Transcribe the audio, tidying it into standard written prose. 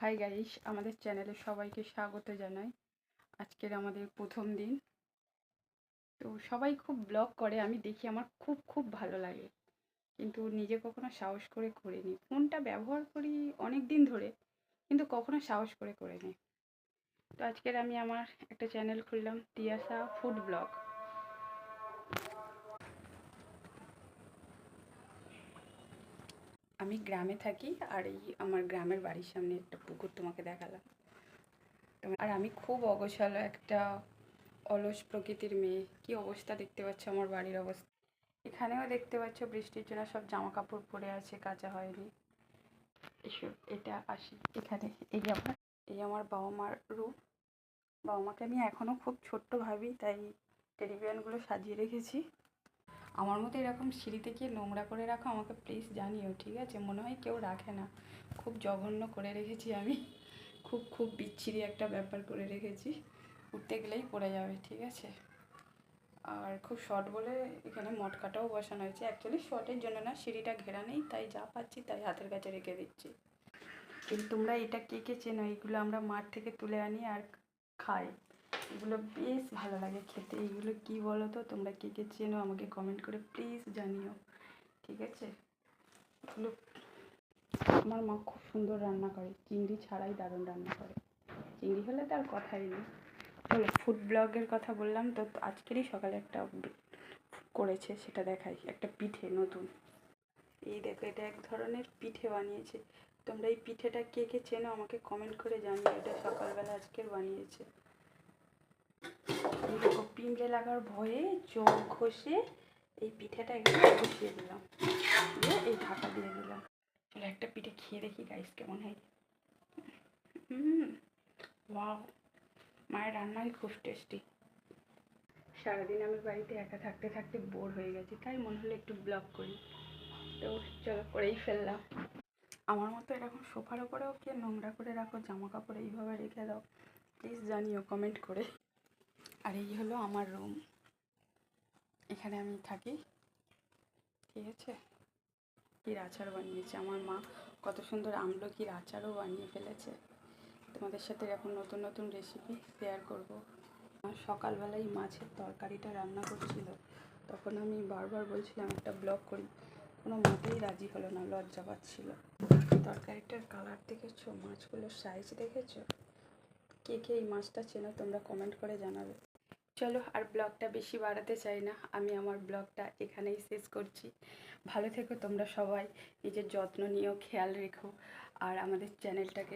Hi guys, আমাদের চ্যানেলে সবাইকে স্বাগত জানাই। আজকের আমাদের প্রথম দিন। তো সবাই খুব ব্লগ করে, আমি দেখি, আমার খুব খুব ভালো লাগে, কিন্তু নিজে কখনো সাহস করে করিনি। ফোনটা ব্যবহার করি অনেক দিন ধরে, কিন্তু কখনো সাহস করে করিনি। তো আজকের আমি আমার একটা চ্যানেল খুললাম, তিয়াশা ফুড ব্লগ। আমি গ্রামে থাকি, আর এই আমার গ্রামের বাড়ির সামনে একটা পুকুর তোমাকে দেখালাম। আর আমি খুব অগোছালো একটা অলস প্রকৃতির মেয়ে। কি অবস্থা দেখতে পাচ্ছ আমার বাড়ির অবস্থা। এখানেও দেখতে পাচ্ছ বৃষ্টির জন্য সব জামা কাপড় পরে আছে, কাচা হয়নি। এসব এটা আসি এখানে। এই আমার বাবা মার রুম। বাবা মাকে আমি এখনও খুব ছোট্ট ভাবি, তাই টেলিভিশনগুলো সাজিয়ে রেখেছি। আমার মতো এরকম সিঁড়িতে গিয়ে নোংরা করে রাখো, আমাকে প্লিজ জানিও, ঠিক আছে? মনে হয় কেউ রাখে না। খুব জঘন্য করে রেখেছি আমি, খুব খুব বিচ্ছিরি একটা ব্যাপার করে রেখেছি। উঠতে গেলেই পড়ে যাবে, ঠিক আছে? আর খুব শর্ট বলে এখানে মটকাটাও বসানো হয়েছে। অ্যাকচুয়ালি শর্টের জন্য না, সিঁড়িটা ঘেরা নেই, তাই যা পাচ্ছি তাই হাতের কাছে রেখে দিচ্ছি। কিন্তু তোমরা এটা কে কে চেনো? এইগুলো আমরা মাঠ থেকে তুলে আনি আর খাই। এগুলো বেশ ভালো লাগে খেতে। এইগুলো কি বলো তো, তোমরা কে কে চেনো আমাকে কমেন্ট করে প্লিজ জানিও, ঠিক আছে? এগুলো আমার মা খুব সুন্দর রান্না করে, চিংড়ি ছাড়াই দারুণ রান্না করে। চিংড়ি হলে তার কথাই নেই। চলো, ফুড ব্লগের কথা বললাম তো, আজকেরই সকালে একটা করেছে, সেটা দেখাই। একটা পিঠে নতুন, এই দেখো, এটা এক ধরনের পিঠে বানিয়েছে। তোমরা এই পিঠেটা কে কে চেনো আমাকে কমেন্ট করে জানিও। এটা সকালবেলা আজকের বানিয়েছে। এই দেখো, পিঁপড়ে লাগার ভয়ে চোখ ঘষে এই পিঠেটা এখানে বসিয়ে দিলাম, দিয়ে এই ঢাকা দিয়ে দিলাম। চলো একটা পিঠে খেয়ে দেখি গাইস কেমন হয়। ওয়াও, মায়ের রান্নাই খুব টেস্টি। সারাদিন আমি বাড়িতে একা থাকতে থাকতে বোর হয়ে গেছি, তাই মনে হলো একটু ব্লগ করি। তো চলো, করেই ফেললাম। আমার মতো এরকম সোফার ওপরেও কে নোংরা করে রাখো, জামা কাপড় এইভাবে রেখে দাও, প্লিজ জানিও কমেন্ট করে। আর এই হলো আমার রুম, এখানে আমি থাকি, ঠিক আছে? কীর আচার বানিয়েছে আমার মা, কত সুন্দর আমলকির আচারও বানিয়ে ফেলেছে। তোমাদের সাথে এখন নতুন নতুন রেসিপি শেয়ার করব। সকালবেলায় মাছের তরকারিটা রান্না করছিল, তখন আমি বারবার বলছিলাম একটা ব্লগ করি, কোনো মতেই রাজি হলো না, লজ্জা পাচ্ছিল। তরকারিটার কালার দেখেছো, মাছগুলোর সাইজ দেখেছো? কে কে এই মাছটা চেনো তোমরা কমেন্ট করে জানাবে। চলো, আর ব্লগটা বেশি বাড়াতে চাই না, আমি আমার ব্লগটা এখানেই শেষ করছি। ভালো থেকো তোমরা সবাই, নিজের যত্ন নিও, খেয়াল রেখো, আর আমাদের চ্যানেলটাকে